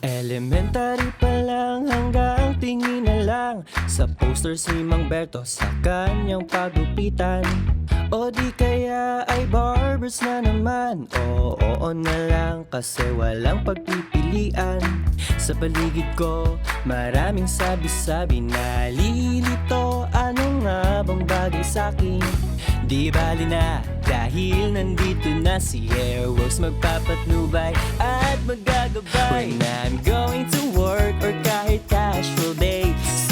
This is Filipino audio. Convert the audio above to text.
Elementary pa lang hanggang tingin na lang sa posters ni Mang Berto sa kanyang pagupitan. O di kaya ay barbers na naman. Oo na lang kasi walang pagpipilian. Sa paligid ko maraming sabi-sabi, nalilito. Ano nga bang bagay sa'kin? Di bali na dahil nandito na si Airworks, magpapatnubay at magagabay. When I'm going to work or kahit casual days,